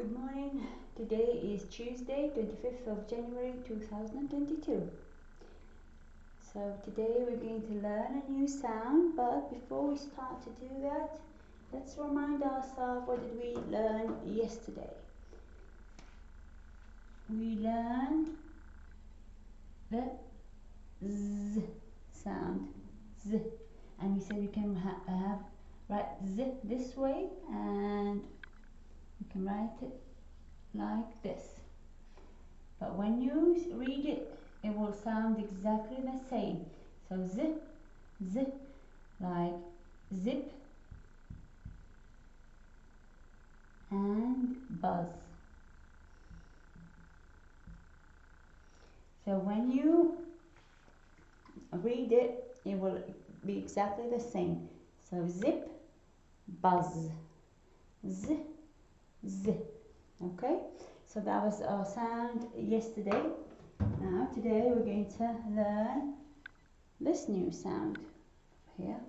Good morning. Today is Tuesday, 25th of January 2022. So today we're going to learn a new sound, but before we start to do that, let's remind ourselves what did we learn yesterday. We learned the Z sound, Z, and we said we can write Z this way and we can write it like this. But when you read it, it will sound exactly the same. So Z, Z, like zip and buzz. So when you read it, it will be exactly the same. So zip, buzz, Z, Z. Okay? So that was our sound yesterday. Now today we're going to learn this new sound here.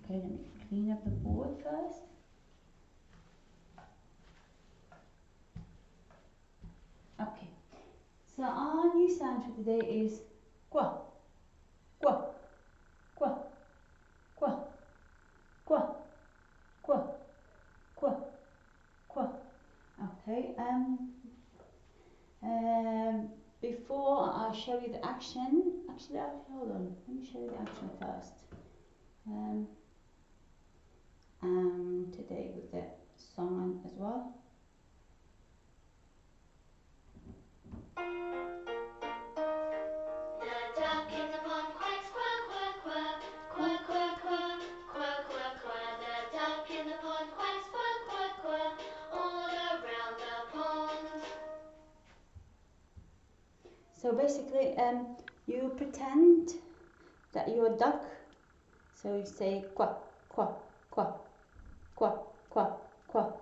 Okay, let me clean up the board first. Okay, so our new sound for today is qua, qua, qua, qua, qua, qua, qua, qua. Okay, before I show you the action, actually hold on, let me show you the action first. Today with the song as well. The duck in the pond quacks, quack, quack, quack, quack, quack, quack, quack, quack, quack. The duck in the pond quacks, quack, quack, quack, all around the pond. So basically, you pretend that you're a duck. So you say quack, quack, quack, quack, quack, quack,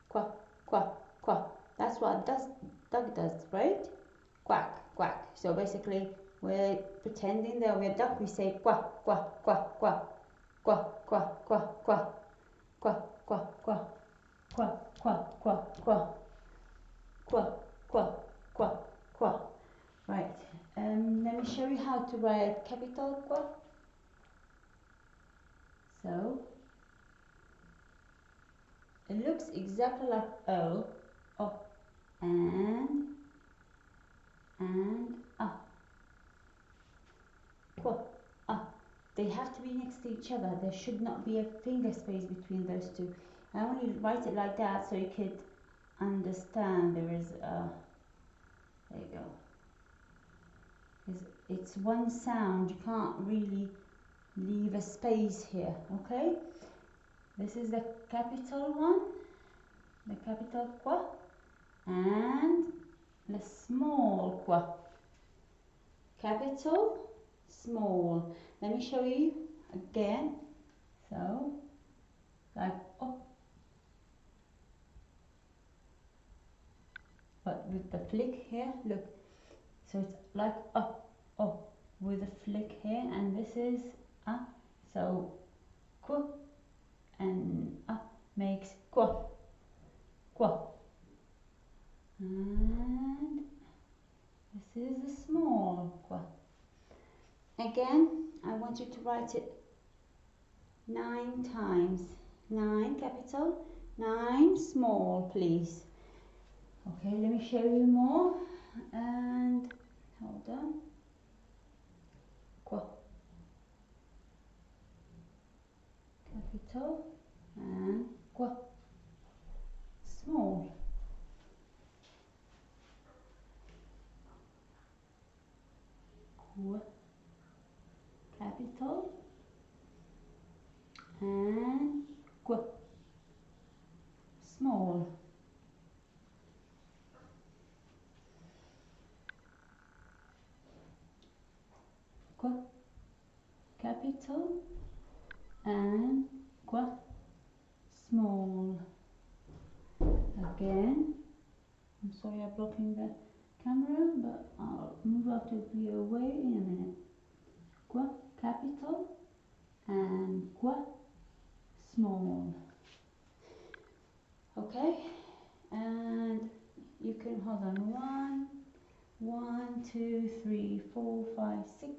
quack, quack, quack. That's what duck does, right? Quack, quack. So basically, we're pretending that we're a duck. We say quack, quack, quack, quack, quack, quack, quack, quack, quack, quack, quack, quack, quack, quack, quack, quack, quack, quack, quack. Right. Let me show you how to write capital quack. So it looks exactly like O, and quack, They have to be next to each other. There should not be a finger space between those two. I only write it like that so you could understand there is a, there you go. It's one sound, you can't really leave a space here, okay? This is the capital one, the capital qua, and the small qua. Capital, small. Let me show you again. So, like oh, but with the flick here, look. So it's like oh, with a flick here, and this is so qu and makes qua, qua. And this is the small qua. Again, I want you to write it 9 times. 9 capital, 9 small, please. Okay, let me show you more. And hold on. Qua. Capital and qua. Small. Qua. Capital and qua. Small. Qua. Capital and qua. Small. Again. I'm sorry I'm blocking the camera, but I'll move out of your way in a minute. Qua, capital, and qua, small. Okay, and you can hold on. 1, 2, 3, 4, 5, 6.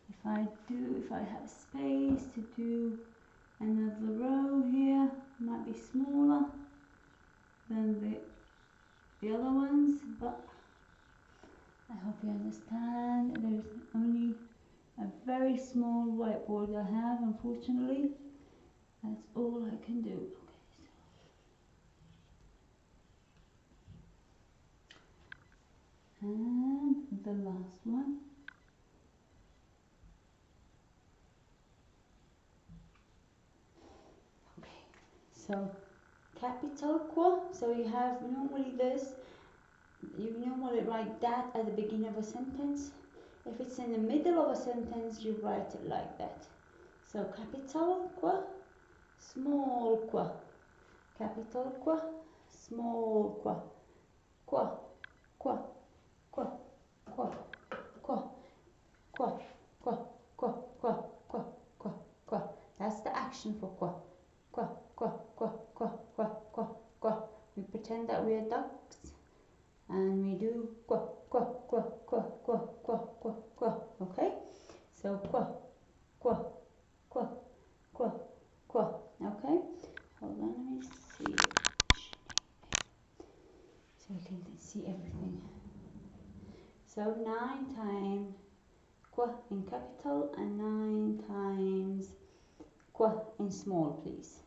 If I have space to do another row here, might be smaller than the other ones, but I hope you understand. There's only a very small whiteboard I have, unfortunately. That's all I can do. Okay, and the last one. Okay, so capital Q. So you have normally this. You normally write that at the beginning of a sentence. If it's in the middle of a sentence, you write it like that. So capital Q, small q, capital Q, small q, q, q, q, q, q, q, q, q, q, q, q, q. That's the action for q. Q, q, q, q, q, q, q. We pretend that we are ducks and we do q, q, q, q, q, q, q, q. Okay? So q, q, q, q, q. Okay? Hold on, let me see. So you can see everything. So 9 times Q in capital and 9 times Q in small, please.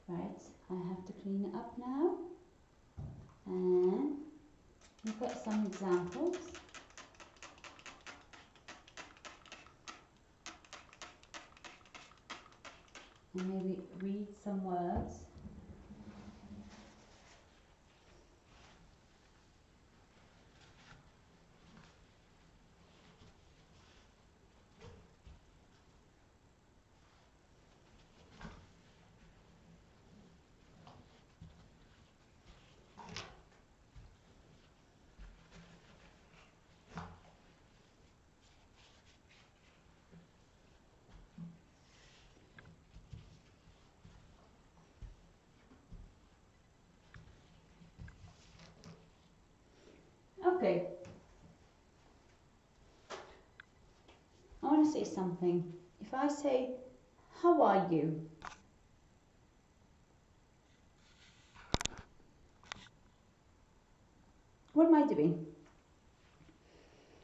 Right, I have to clean it up now. And look at some examples. And maybe read some words. Okay. I want to say something. If I say, how are you? What am I doing?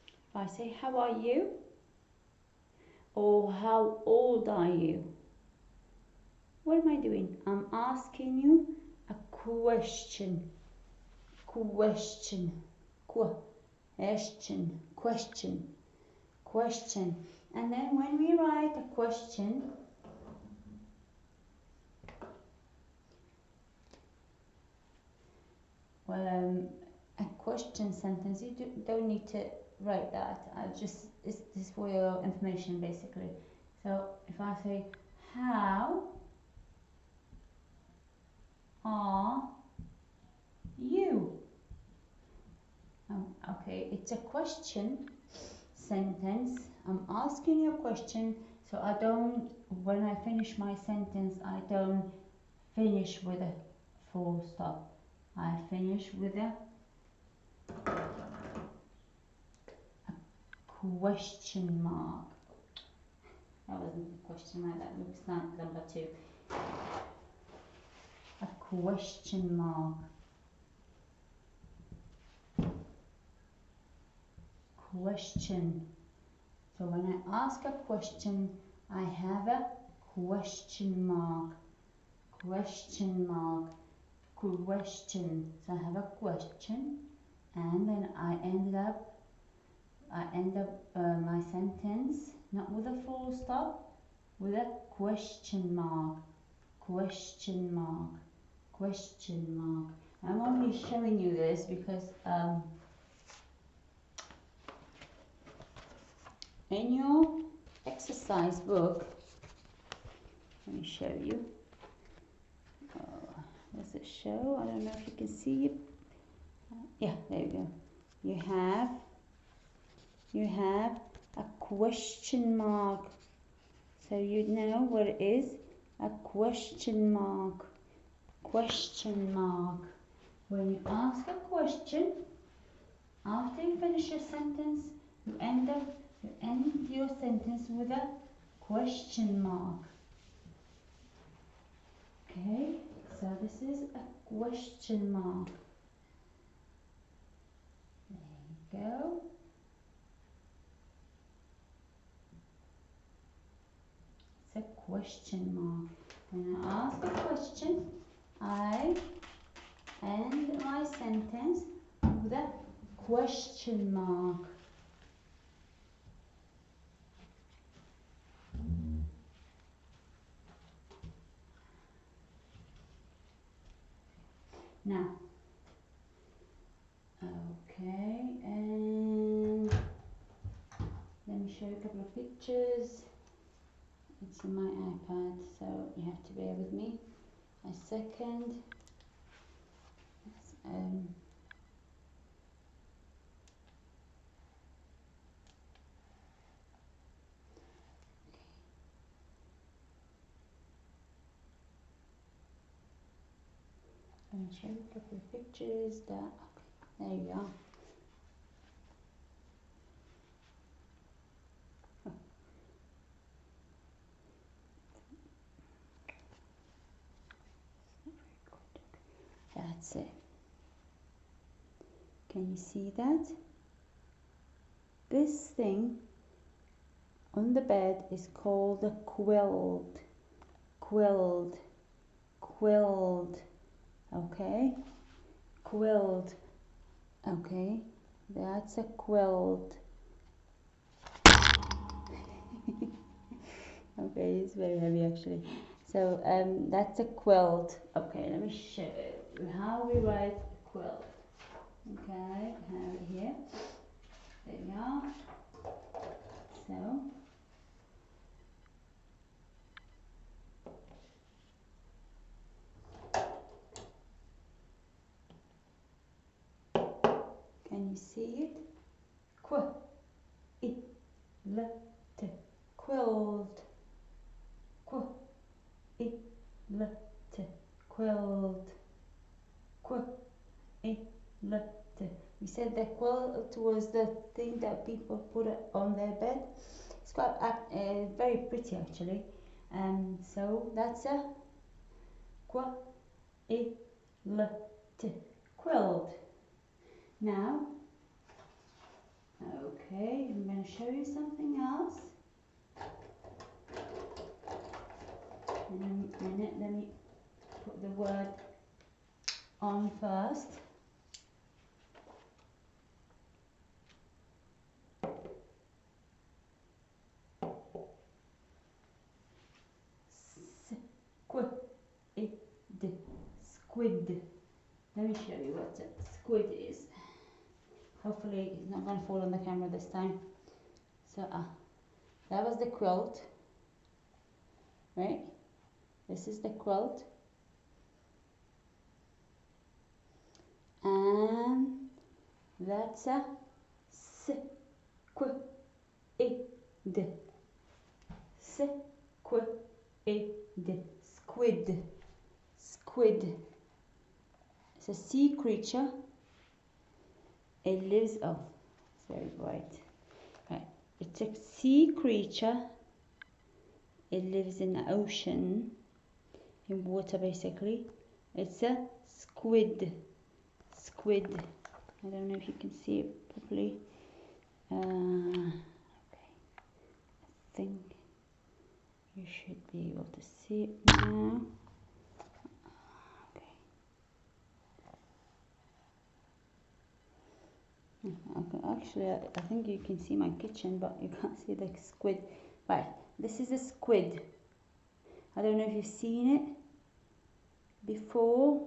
If I say, how are you? Or how old are you? What am I doing? I'm asking you a question. Question. Question. Question. Question. And then when we write a question, a question sentence, you don't need to write that. This is for your information basically. So if I say, how are you? Okay, it's a question sentence. I'm asking you a question, so I don't, when I finish my sentence, I don't finish with a full stop. I finish with a question mark. That wasn't a question mark, that looks like number 2. A question mark. Question. So when I ask a question, I have a question mark. Question mark. Question. So I have a question, and then I end up my sentence not with a full stop, with a question mark. Question mark. Question mark. I'm only showing you this because in your exercise book, let me show you. Does it show? I don't know if you can see it. Yeah, there you go. You have a question mark. So you know what it is. a question mark. Question mark. When you ask a question, after you finish your sentence, you end your sentence with a question mark. Okay, so this is a question mark. There you go. It's a question mark. When I ask a question, I end my sentence with a question mark. Now, okay, and let me show you a couple of pictures. It's on my iPad, so you have to bear with me a second. Let me show you a couple of pictures that, okay, there you are. That's it. Can you see that? This thing on the bed is called a quilt. Quilt. Quilt. Okay? Quilt. Okay? That's a quilt. Okay, it's very heavy actually. So that's a quilt. Okay, let me show you how we write quilt. Okay, I have it here. There we are. So can you see it? Quilt. Quilt. We said that quilt was the thing that people put on their bed. It's quite very pretty actually. So that's a quilt. Now, okay, I'm going to show you something else. In a minute, let me put the word on first. Squid. Let me show you what a squid is. Hopefully it's not going to fall on the camera this time. So that was the quilt, right? This is the quilt. And that's a squid. Squid. Squid. It's a sea creature. It lives, oh, it's very bright. Right. It's a sea creature. It lives in the ocean, in water basically. It's a squid. Squid. I don't know if you can see it properly. Okay. I think you should be able to see it now. Okay, actually, I think you can see my kitchen, but you can't see the squid. Right, this is a squid. I don't know if you've seen it before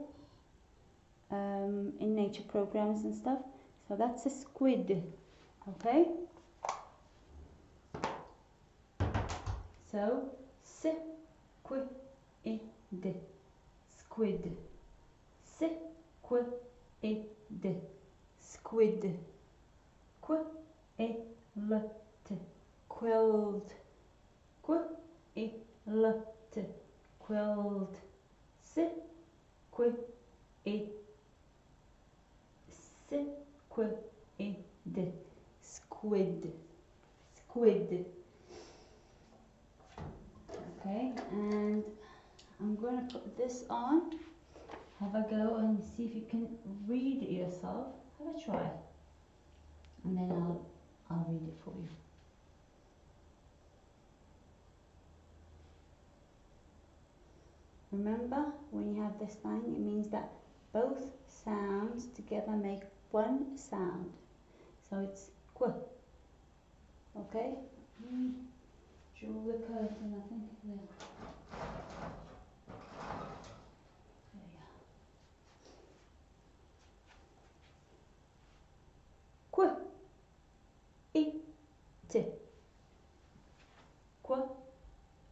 in nature programs and stuff. So that's a squid, okay? So, squid, squid, squid, squid, quilt, quilt, quilt, quilled. S, qui, id. S, qui, id. Squid. Squid. Okay, and I'm going to put this on. Have a go and see if you can read it yourself. Have a try. And then I'll read it for you. Remember, when you have this line, it means that both sounds together make one sound. So it's qu. Okay? Draw the curtain, I think. There. There you are. Qu. It. Qu.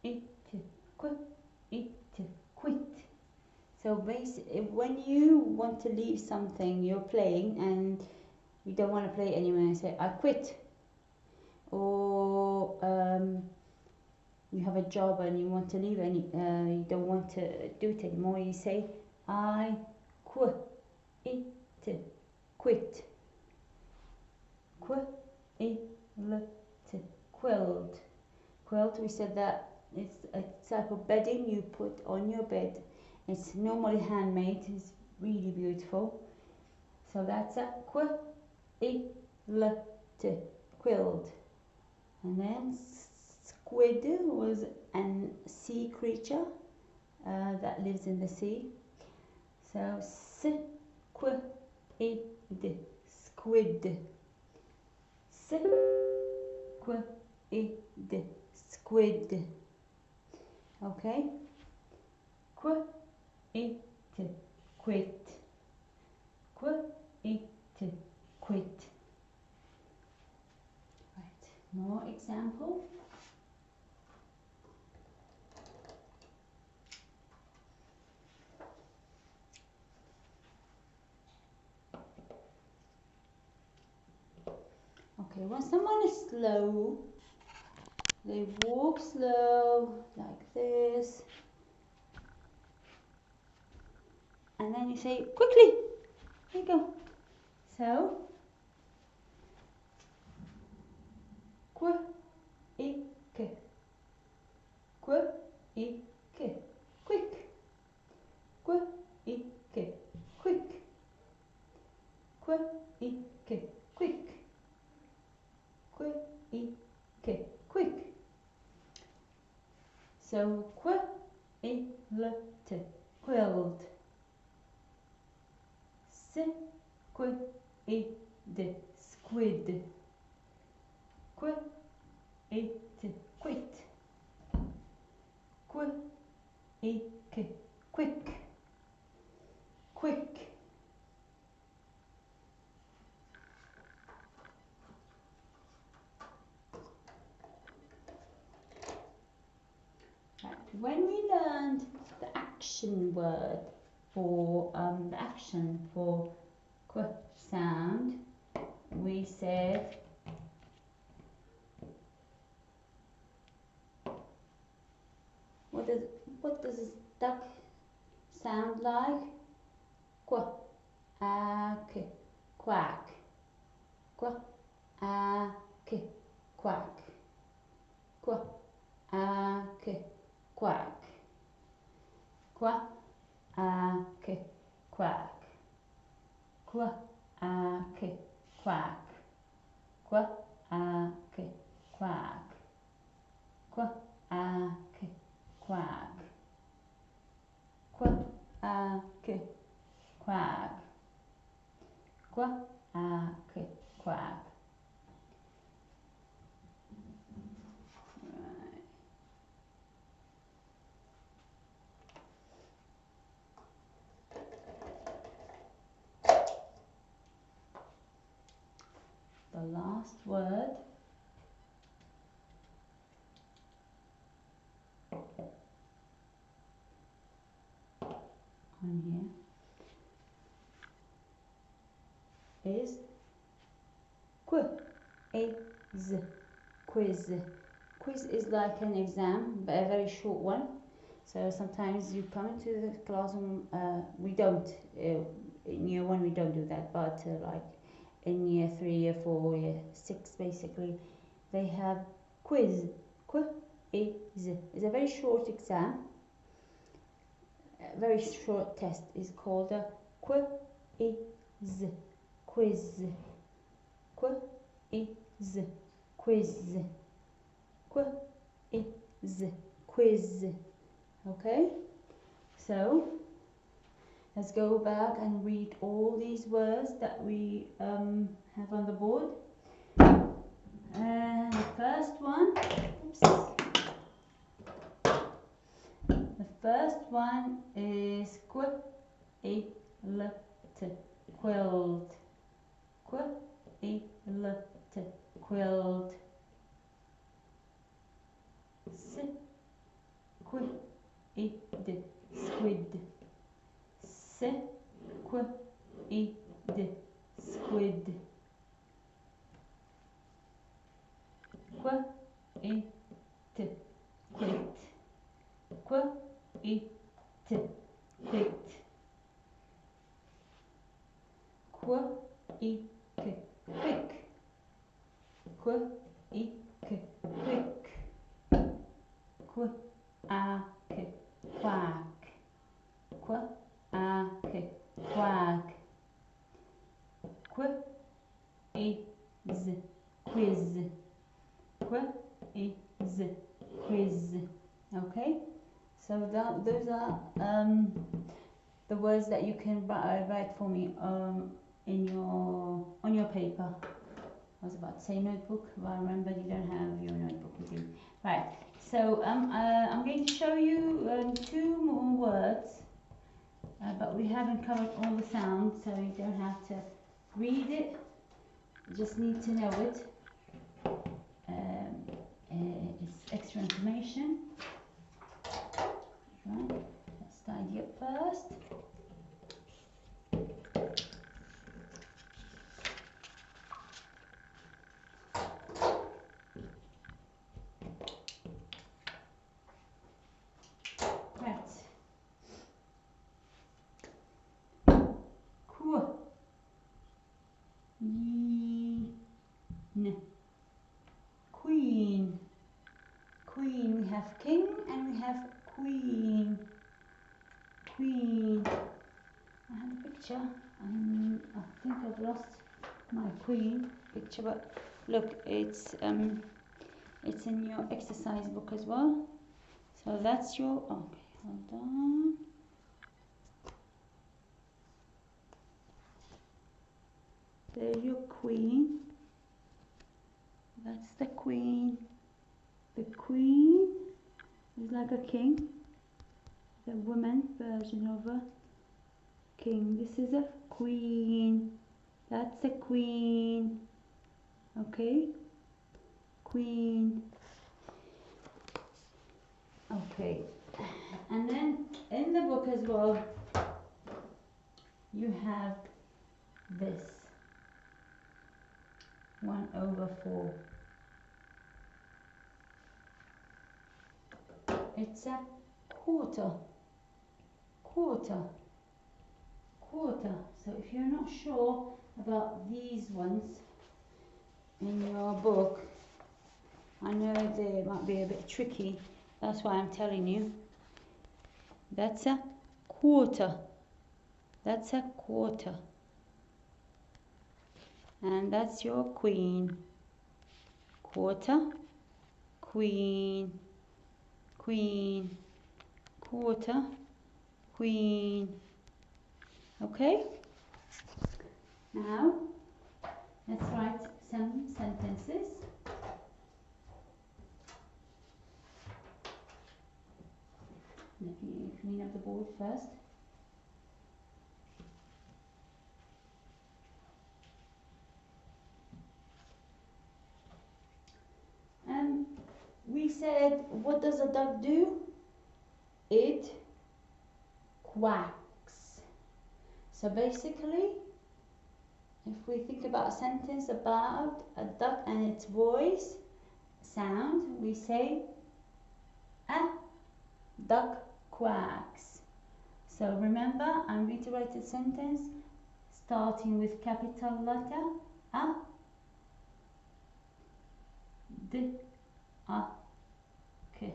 It. Qu. It. Quit. So basically, when you want to leave something you're playing and you don't want to play it anymore, you say, I quit. Or you have a job and you want to leave and you don't want to do it anymore, you say, I quit. Quit. Quilt. Quilt, we said that it's a type of bedding you put on your bed. It's normally handmade, it's really beautiful. So that's a quilt. And then squid was a sea creature that lives in the sea. So squid. Squid. Squid. Okay? Quit. Quit. Quit. Right, more example. Okay, when someone is slow, they walk slow like this. And then you say, quickly, here you go. So, quick. Quick. Quick. Quick. Quick. So, quilled. Squid. Squid. Quit. Quit. Quick. Quick. Right. When we learned the action word for the action for qu sound, we said what does duck sound like? Qu, k, quack. Qu, k, quack. Qu, k, quack. Qu, k, quack. Qu, k, quack. Qu, k, quack. Qu, k, quack. Qu, k, quack. Qu, k, quack. Right. The last word on here is quiz. Quiz. Quiz is like an exam, but a very short one. So sometimes you come into the classroom, we don't, in year one we don't do that, but like in year 3, year 4, year 6 basically, they have quiz. Quiz is a very short exam, a very short test is called a quiz. Quiz. Quiz. Quiz. Quiz. Okay? So let's go back and read all these words that we have on the board. The first one, the first one is quilt. Quilt. Quilt. Squid. Squid. Squid. Quit. Quit. Quit. Quit. Quick. Quick. Quick. Quick. Quack. Quack. Quack. Quack. Quiz. Quiz. Quiz. Okay, so those are the words that you can write for me in on your paper. I was about to say notebook, but I remember you don't have your notebook with you. Right, so I'm going to show you 2 more words, but we haven't covered all the sounds, so you don't have to read it, you just need to know it. It's extra information. Right, let's tidy up first. Right. Queen. Queen. We have king and we have queen. Queen. I had a picture. I think I've lost my queen picture, but look, it's in your exercise book as well. So that's your. Okay, hold on. There's your queen. That's the queen. The queen is like a king, the woman version of a king. This is a queen. That's a queen. Okay? Queen. Okay. And then in the book as well, you have this 1/4. It's a quarter. Quarter. Quarter. So if you're not sure about these ones in your book, I know they might be a bit tricky, that's why I'm telling you. That's a quarter. That's a quarter. And that's your queen. Quarter, queen, queen, quarter, queen. Okay? Now, let's write some sentences. Let me clean up the board first. We said, what does a duck do? It quacks. So basically, if we think about a sentence about a duck and its voice, sound, we say, a duck quacks. So remember, I'm going to write a sentence starting with capital letter A, D, A, K.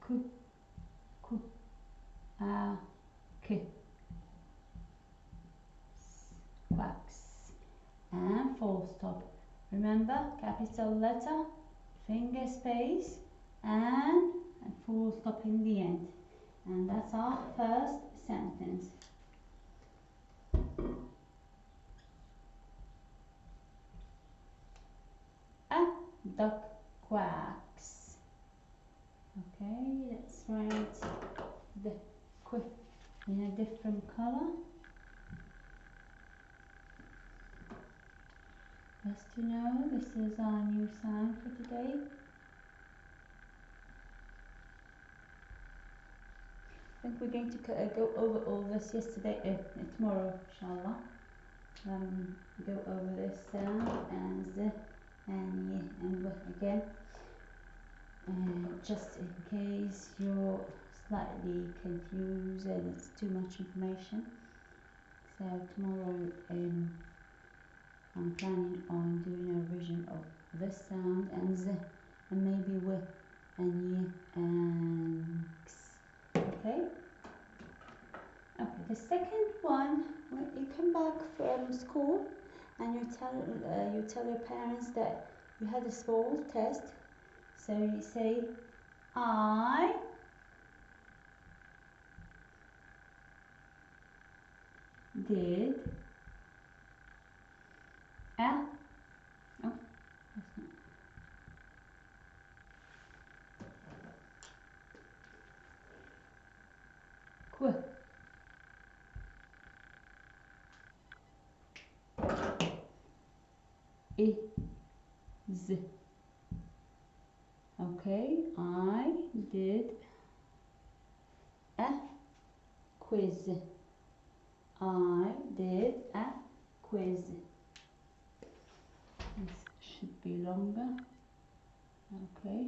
K, K, A, K. Quacks. And full stop. Remember, capital letter, finger space, and a full stop in the end. And that's our first sentence. A duck quacks. Okay, let's write the qu in a different color. Just to know, this is our new sound for today. I think we're going to go over all this tomorrow, inshallah. Go over this sound and z and y and w again, just in case you're slightly confused and it's too much information. So tomorrow I'm planning on doing a revision of this sound and z and maybe w and y and x. Okay? Okay, the second one, when you come back from school and you tell your parents that you had a small test. So you say, I did a, oh, that's not, quiz. Is. Okay, I did a quiz. I did a quiz. This should be longer. Okay.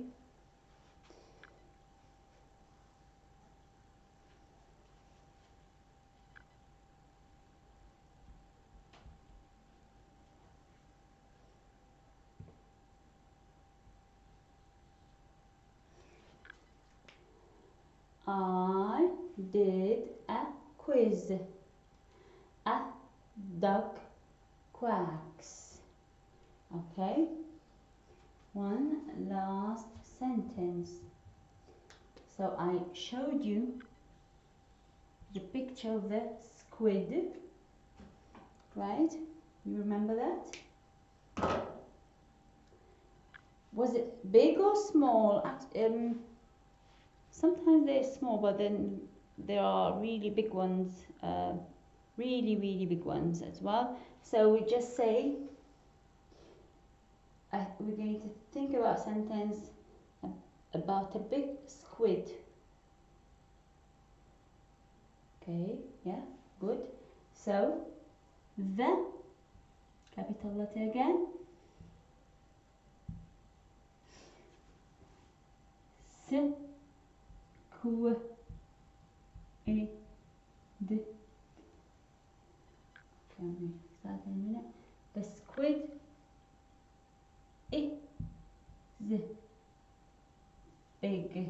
I did a quiz. A duck quacks. Okay. One last sentence. So I showed you the picture of the squid, right? You remember that? Was it big or small? Sometimes they're small, but then there are really big ones, really big ones as well. So we just say, we're going to think about a sentence about a big squid. Okay, yeah, good. So, the, capital letter again, s, q, e, d. Okay, I'm going to start in a minute. The squid is big.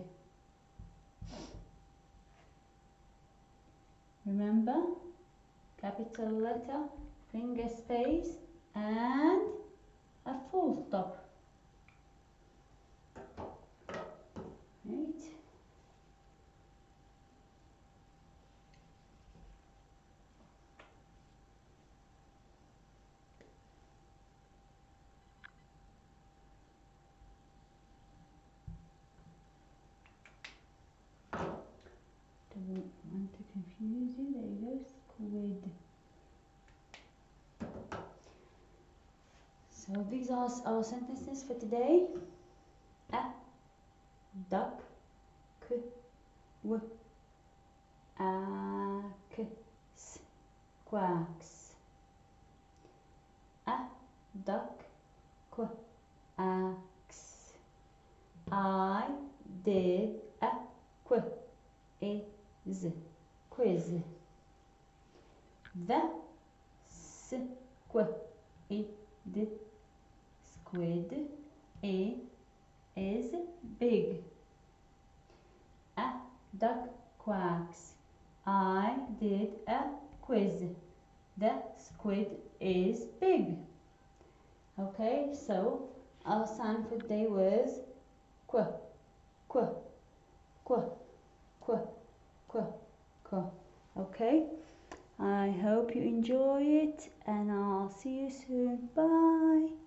Remember, capital letter, finger space, and a full stop. Right. Don't want to confuse you. There you go, squid. So these are our sentences for today. A duck quacks. A duck quacks. I did a quiz. Quiz. The squid is big. A duck quacks. I did a quiz. The squid is big. Okay, so our sound for today was qu, qu, qu, qu, qu, qu. Okay, I hope you enjoy it and I'll see you soon. Bye.